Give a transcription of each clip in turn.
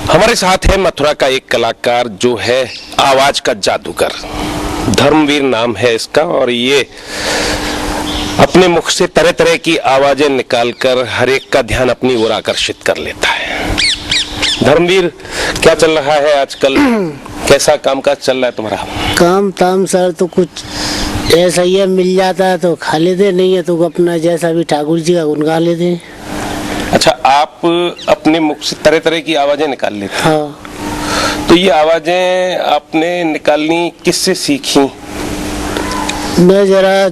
हमारे साथ है मथुरा का एक कलाकार जो है आवाज का जादूगर। धर्मवीर नाम है इसका और ये अपने मुख से तरह तरह की आवाजें निकालकर हर एक का ध्यान अपनी ओर आकर्षित कर लेता है। धर्मवीर, क्या चल रहा है आजकल? कैसा कामकाज चल रहा है तुम्हारा? काम ताम सर तो कुछ ऐसा ही है, मिल जाता है तो खा लेते, नहीं है तो अपना जैसा भी ठाकुर जी का गुनगा लेते हैं। अच्छा, आप अपने मुख से तरह तरह की आवाजें निकाल लेते हैं? हाँ। तो ये आवाजें आपने निकालनी किससे सीखी? मैं जरा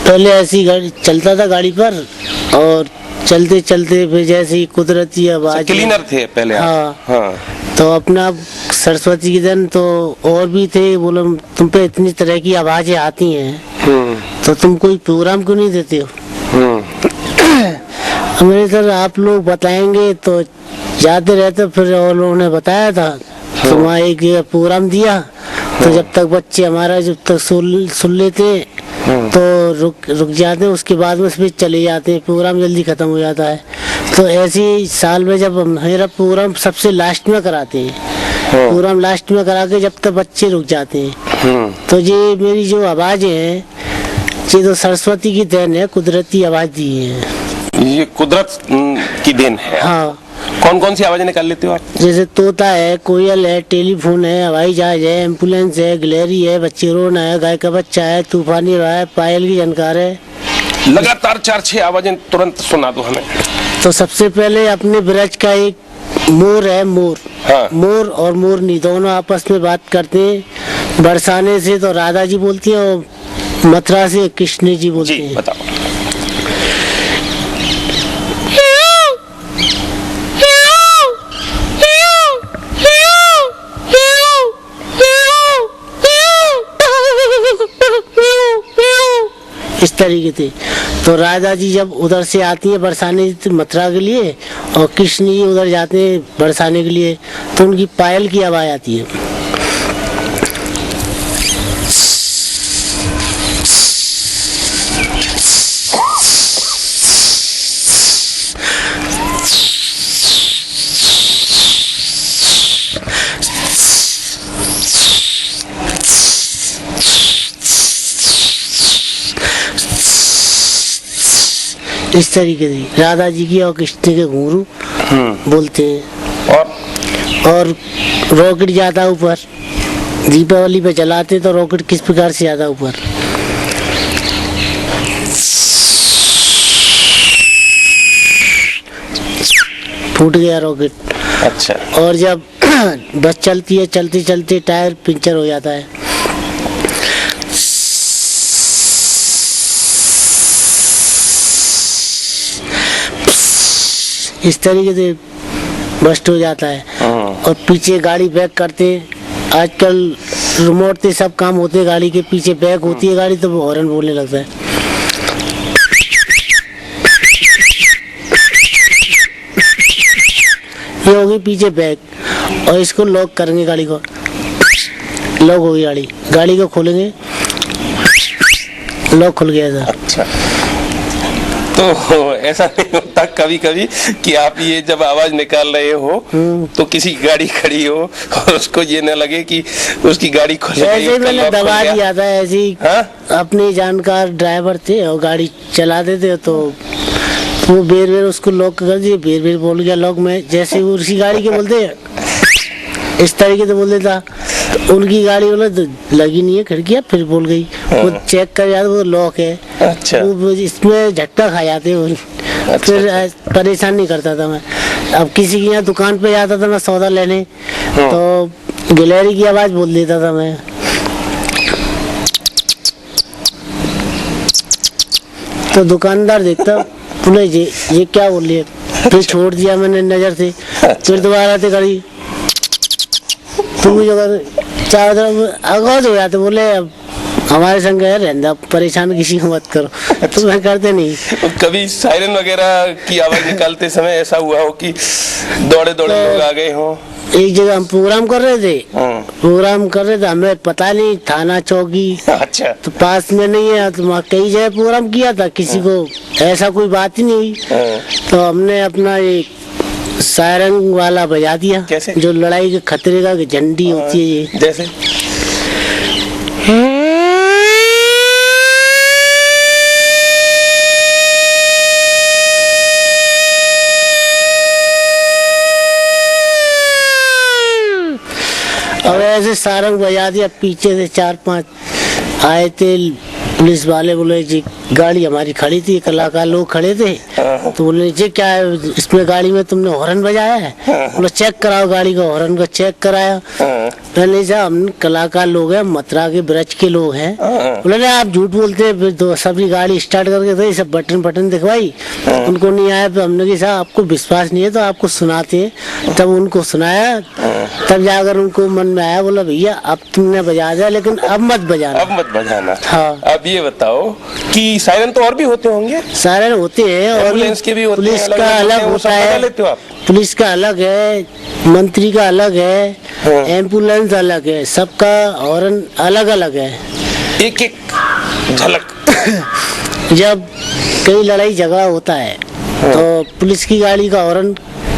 पहले ऐसी गाड़ी चलता था गाड़ी पर, और चलते चलते फिर जैसे ही कुदरती आवाज। क्लीनर थे पहले आप? हाँ। हाँ। तो अपना सरस्वती के दिन तो और भी थे, बोलो तुम पे इतनी तरह की आवाजें आती हैं तो तुम कोई प्रोग्राम क्यों नहीं देते हो? मेरे सर आप लोग बताएंगे तो जाते रहते। फिर और लोगों ने बताया था तो वहाँ एक प्रोग्राम दिया, तो जब तक बच्चे हमारा जब तक सुन लेते तो रुक जाते हैं, उसके बाद में फिर चले जाते हैं, प्रोग्राम जल्दी खत्म हो जाता है। तो ऐसे ही साल में जब मेरा प्रोग्राम सबसे लास्ट में कराते हैं, प्रोग्राम लास्ट में करा के जब तक बच्चे रुक जाते हैं, तो ये मेरी जो आवाजें हैं ये तो सरस्वती की देन है, कुदरती आवाज दी है। ये कुदरत की देन है। हाँ। कौन कौन सी आवाजें निकाल लेते हो आप? जैसे तोता है, कोयल है, टेलीफोन है, हवाई जहाज है, एम्बुलेंस है, गिलहरी है, बच्चे रोना है, गाय का बच्चा है, तूफानी हवा है, पायल की झनकार है। लगातार 4-6 आवाजें तुरंत सुना दो हमें। तो सबसे पहले अपने ब्रज का एक मोर है, मोर। हाँ। मोर और मोरनी दोनों आपस में बात करते हैं। बरसाने से तो राधा जी बोलती है और मथुरा से कृष्ण जी बोलते हैं। बताओ। इस तरीके से तो राधा जी जब उधर से आती है बरसाने मथुरा के लिए, और कृष्ण जी उधर जाते हैं बरसाने के लिए, तो उनकी पायल की आवाज आती है। इस तरीके से राधा जी की और कृष्ण के घुंघरू बोलते हैं। और रॉकेट जाता ऊपर, दीपावली पे चलाते तो रॉकेट किस प्रकार से जाता ऊपर। फूट गया रॉकेट। अच्छा। और जब बस चलती है, चलते चलते टायर पंचर हो जाता है। इस तरीके से बस्ट हो जाता है। और पीछे गाड़ी बैक करते, आजकल रिमोट से सब काम होते, गाड़ी के पीछे बैक होती है गाड़ी तो वो हॉर्न बोलने लगता है। ये होगी पीछे बैक, और इसको लॉक करेंगे गाड़ी को, लॉक होगी गाड़ी, गाड़ी को खोलेंगे, लॉक खुल गया था। अच्छा। तो ऐसा नहीं होता कभी कभी कि आप ये जब आवाज निकाल रहे हो तो किसी गाड़ी खड़ी हो और उसको ये न लगे कि उसकी गाड़ी खुल गई? ऐसे मैंने दबा दिया था, ऐसे ही। अपने जानकार ड्राइवर थे और गाड़ी चलाते थे, तो वो बेर बेर उसको लॉक कर दिए, बेर बेर बोल गया लॉक में, जैसे वो उसी गाड़ी के बोलते इस तरीके से बोल देता, तो उनकी गाड़ी बोला तो लगी नहीं है खिड़कियाँ, फिर बोल गई। वो चेक कर जाते वो लॉक है। अच्छा। वो इसमें झटका खा जाते हो। फिर परेशान नहीं करता था मैं। अब किसी की यहाँ दुकान पे जाता था मैं सौदा लेने, तो गिलहरी की आवाज बोल देता था मैं। तो दुकानदार देखता, बोले ये क्या बोल रही है? फिर छोड़ दिया मैंने नजर से। फिर दोबारा आते गाड़ी, तुम चारों तरफ आगाज हो जाते, बोले अब हमारे संग है रहना, परेशान किसी को मत करो। तो मैं करते नहीं। कभी सायरन वगैरह की आवाज निकालते समय ऐसा हुआ हो कि दौड़े दौड़े लोग आ गए हो? एक जगह हम प्रोग्राम कर रहे थे, हमें पता नहीं, थाना चौकी अच्छा तो पास में नहीं है, तो वहाँ कई जगह प्रोग्राम किया था, किसी को ऐसा कोई बात ही नहीं। तो हमने अपना एक सारंग वाला बजा दिया। कैसे? जो लड़ाई के खतरे का झंडी होती है ये। जैसे अब ऐसे सारंग बजा दिया, पीछे से 4-5 आए थे पुलिस वाले। बोले जी गाड़ी हमारी खड़ी थी, कलाकार लोग खड़े थे, तो बोले जी क्या है इसमें गाड़ी में तुमने हॉर्न बजाया है? बोले चेक कराओ गाड़ी का हॉर्न का। चेक कराया, मैंने कहा हम कलाकार लोग हैं, मथुरा के ब्रज के लोग हैं। बोले आप झूठ बोलते हैं। फिर तो सबकी गाड़ी स्टार्ट करके थे, सब बटन दिखवाई, उनको नहीं आया। तो हमने कहा आपको विश्वास नहीं है तो आपको सुनाते हैं। तब उनको सुनाया, तब जाकर उनको मन में आया। बोला भैया अब तुमने बजा दिया, लेकिन अब मत बजाना। अब मत बजाना। हाँ। अब ये बताओ कि सायरन तो और भी होते होंगे? सायरन होते हैं और एम्बुलेंस के भी होते हैं, पुलिस अलग का अलग होते अलग हैं, वो होता सब बजा है। लेते हो आप? पुलिस का अलग है, मंत्री का अलग है, एम्बुलेंस अलग है, सबका हॉर्न अलग अलग है। एक एक झलक। जब कई लड़ाई झगड़ा होता है तो पुलिस की गाड़ी का हॉर्न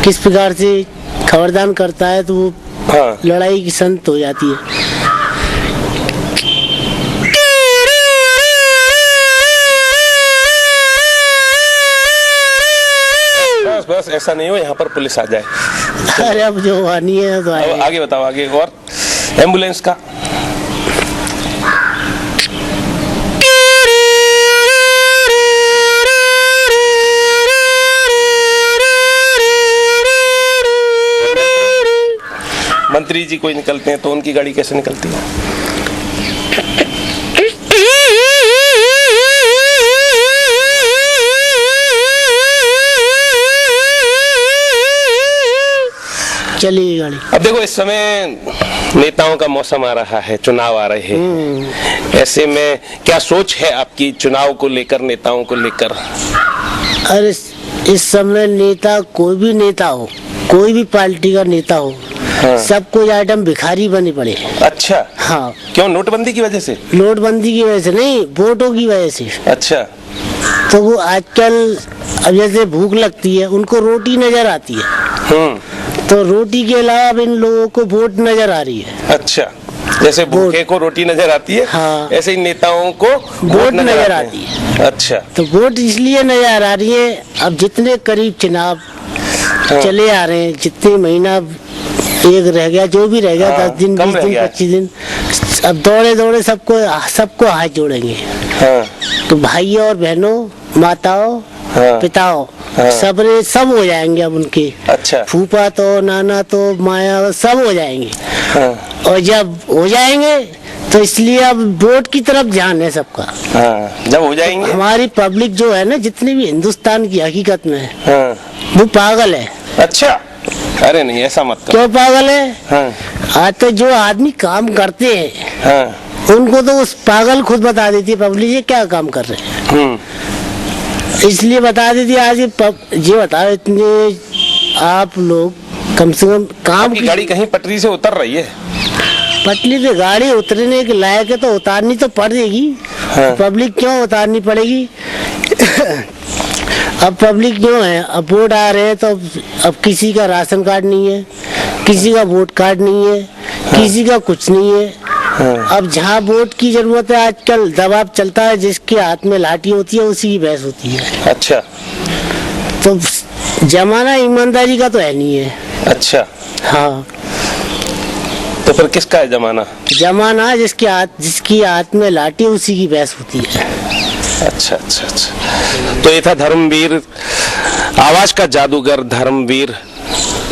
किस प्रकार से खबरदार करता है, तो वो हाँ। लड़ाई की संत हो जाती है। बस ऐसा नहीं हो यहाँ पर पुलिस आ जाए। अरे अब जो आनी है तो अब आगे बताओ, आगे और एम्बुलेंस का। मंत्री जी कोई निकलते हैं तो उनकी गाड़ी कैसे निकलती है? चली गाड़ी। अब देखो इस समय नेताओं का मौसम आ रहा है, चुनाव आ रहे हैं, ऐसे में क्या सोच है आपकी चुनाव को लेकर, नेताओं को लेकर? अरे इस समय नेता कोई भी नेता हो, कोई भी पार्टी का नेता हो, हाँ। सबको आइटम भिखारी बने पड़े। अच्छा। हाँ। क्यों? नोटबंदी की वजह से? नोटबंदी की वजह से नहीं, वोटों की वजह से। अच्छा। तो वो आजकल अब जैसे भूख लगती है, उनको रोटी नजर आती है, तो रोटी के अलावा अब इन लोगों को वोट नजर आ रही है। अच्छा, जैसे भूखे को रोटी नजर आती है, हाँ। ऐसे ही नेताओं को वोट नजर आती है। अच्छा। तो वोट इसलिए नजर आ रही है, अब जितने करीब चुनाव चले आ रहे हैं, जितने महीना एक रह गया, जो भी रह गया, 10 दिन, 20 दिन, 25 दिन, अब दौड़े दौड़े सबको हाथ जोड़ेंगे। हाँ। तो भाई और बहनों, माताओं, हाँ। पिताओं, सब हो जाएंगे अब उनके। अच्छा। फूफा तो, नाना तो, माया सब हो जाएंगे। हाँ। और जब हो जाएंगे तो इसलिए अब वोट की तरफ ध्यान है सबका। हाँ। जब हो जाएंगे, हमारी पब्लिक जो है ना, जितनी भी हिंदुस्तान की हकीकत में है, हाँ। वो पागल है। अच्छा। अरे नहीं, ऐसा मत करो। क्यों पागल है? हाँ। आज तो जो आदमी काम करते हैं, हाँ। उनको तो उस पागल खुद बता देती है पब्लिक ये क्या काम कर रहे हैं, इसलिए बता देती है। आज ये बताओ, इतने आप लोग कम से कम काम की गाड़ी कहीं पटरी से उतर रही है? पटरी से गाड़ी उतरने के लायक है तो उतारनी तो पड़ेगी। हाँ। पब्लिक क्यों उतारनी पड़ेगी? अब पब्लिक क्यों है, अब वोट आ रहे हैं तो अब किसी का राशन कार्ड नहीं है, किसी का वोट कार्ड नहीं है, किसी का कुछ नहीं है। अब जहाँ वोट की जरूरत है, आजकल दबाव चलता है, जिसके हाथ में लाठी होती है उसी की बहस होती है। अच्छा। तो जमाना ईमानदारी का तो है नहीं है। अच्छा। हाँ। तो फिर किसका है जमाना? जमाना जिसकी हाथ में लाठी उसी की बहस होती है। अच्छा अच्छा अच्छा। तो ये था धर्मवीर, आवाज का जादूगर धर्मवीर,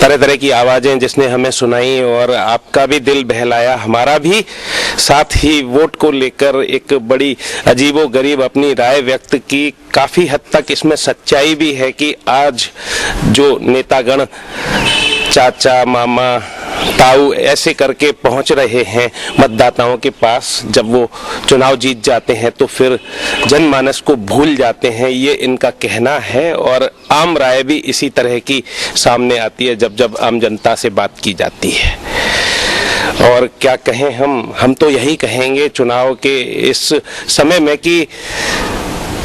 तरह तरह की आवाजें जिसने हमें सुनाई और आपका भी दिल बहलाया, हमारा भी। साथ ही वोट को लेकर एक बड़ी अजीबो गरीब अपनी राय व्यक्त की। काफी हद तक इसमें सच्चाई भी है कि आज जो नेतागण चाचा, मामा, ताऊ ऐसे करके पहुंच रहे हैं मतदाताओं के पास, जब वो चुनाव जीत जाते हैं तो फिर जनमानस को भूल जाते हैं, ये इनका कहना है। और आम राय भी इसी तरह की सामने आती है जब जब आम जनता से बात की जाती है। और क्या कहें हम तो यही कहेंगे चुनाव के इस समय में कि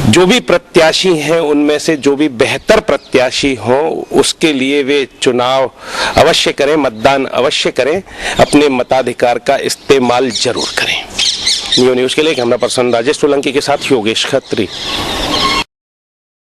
जो भी प्रत्याशी हैं उनमें से जो भी बेहतर प्रत्याशी हो उसके लिए वे चुनाव अवश्य करें, मतदान अवश्य करें, अपने मताधिकार का इस्तेमाल जरूर करें। न्यू न्यूज के लिए कैमरा पर्सन राजेश सोलंकी के साथ योगेश खत्री।